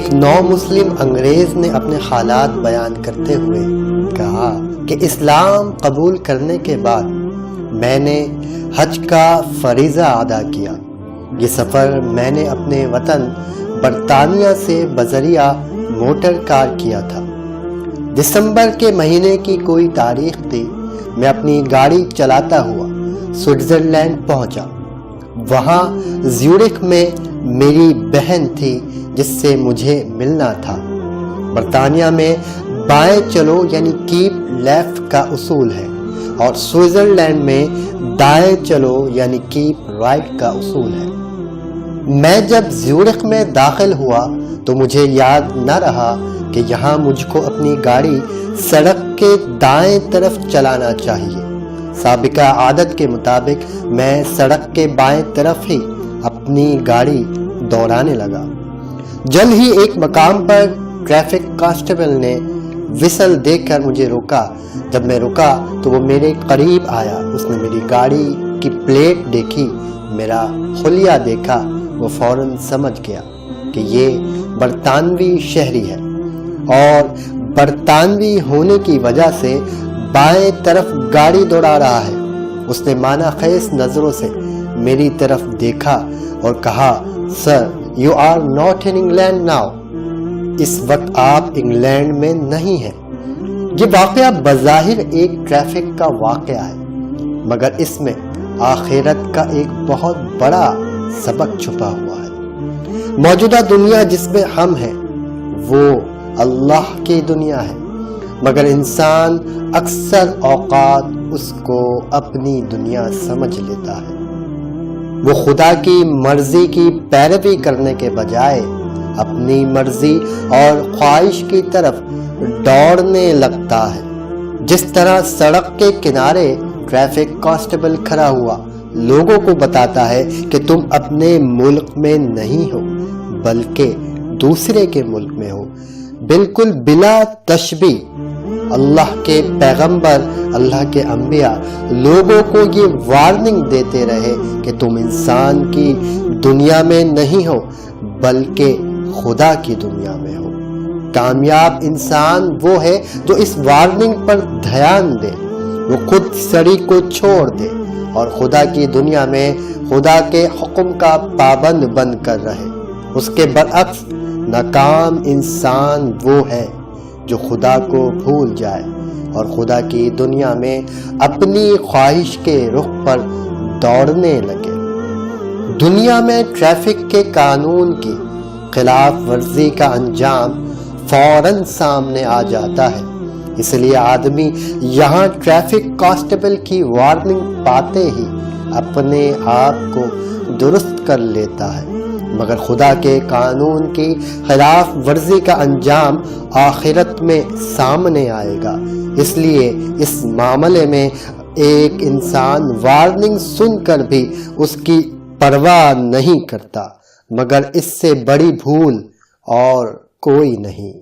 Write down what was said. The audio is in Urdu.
ایک نو مسلم انگریز نے اپنے حالات بیان کرتے ہوئے کہا کہ اسلام قبول کرنے کے بعد میں نے حج کا فریضہ ادا کیا۔ یہ سفر میں نے اپنے وطن برطانیہ سے بذریعہ موٹر کار کیا تھا۔ دسمبر کے مہینے کی کوئی تاریخ تھی، میں اپنی گاڑی چلاتا ہوا سوئٹزرلینڈ پہنچا۔ وہاں زیورخ میں میری بہن تھی جس سے مجھے ملنا تھا۔ برطانیہ میں بائیں چلو یعنی کیپ لیفٹ کا اصول ہے اور سوئٹزرلینڈ میں دائیں چلو یعنی کیپ رائٹ کا اصول ہے۔ میں جب زیورخ میں داخل ہوا تو مجھے یاد نہ رہا کہ یہاں مجھ کو اپنی گاڑی سڑک کے دائیں طرف چلانا چاہیے۔ سابقہ عادت کے مطابق میں سڑک کے بائیں طرف ہی اپنی گاڑی دوڑانے لگا۔ جلد ہی ایک مقام پر ٹریفک کانسٹیبل نے وسل دے کر مجھے روکا۔ جب میں رکا تو وہ میرے قریب آیا، اس نے میری گاڑی کی پلیٹ دیکھی، میرا حلیہ دیکھا، وہ فوراً سمجھ گیا کہ یہ برطانوی شہری ہے اور برطانوی ہونے کی وجہ سے بائیں طرف گاڑی دوڑا رہا ہے۔ اس نے معنی خیز نظروں سے میری طرف دیکھا اور کہا، sir you are not in England now, اس وقت آپ انگلینڈ میں نہیں ہیں۔ یہ واقعہ بظاہر ایک ٹریفک کا واقعہ ہے، مگر اس میں آخرت کا ایک بہت بڑا سبق چھپا ہوا ہے۔ موجودہ دنیا جس میں ہم ہیں وہ اللہ کی دنیا ہے، مگر انسان اکثر اوقات اس کو اپنی دنیا سمجھ لیتا ہے۔ وہ خدا کی مرضی کی پیروی کرنے کے بجائے اپنی مرضی اور خواہش کی طرف دوڑنے لگتا ہے۔ جس طرح سڑک کے کنارے ٹریفک کانسٹیبل کھڑا ہوا لوگوں کو بتاتا ہے کہ تم اپنے ملک میں نہیں ہو بلکہ دوسرے کے ملک میں ہو، بالکل بلا تشبیہ اللہ کے پیغمبر، اللہ کے انبیاء لوگوں کو یہ وارننگ دیتے رہے کہ تم انسان کی دنیا میں نہیں ہو بلکہ خدا کی دنیا میں ہو۔ کامیاب انسان وہ ہے جو اس وارننگ پر دھیان دے، وہ خود سری کو چھوڑ دے اور خدا کی دنیا میں خدا کے حکم کا پابند بن کر رہے۔ اس کے برعکس ناکام انسان وہ ہے جو خدا کو بھول جائے اور خدا کی دنیا میں اپنی خواہش کے رخ پر دوڑنے لگے۔ دنیا میں ٹریفک کے قانون کی خلاف ورزی کا انجام فوراً سامنے آ جاتا ہے، اس لیے آدمی یہاں ٹریفک کانسٹیبل کی وارننگ پاتے ہی اپنے آپ کو درست کر لیتا ہے، مگر خدا کے قانون کی خلاف ورزی کا انجام آخرت میں سامنے آئے گا۔ اس لیے اس معاملے میں ایک انسان وارننگ سن کر بھی اس کی پرواہ نہیں کرتا، مگر اس سے بڑی بھول اور کوئی نہیں۔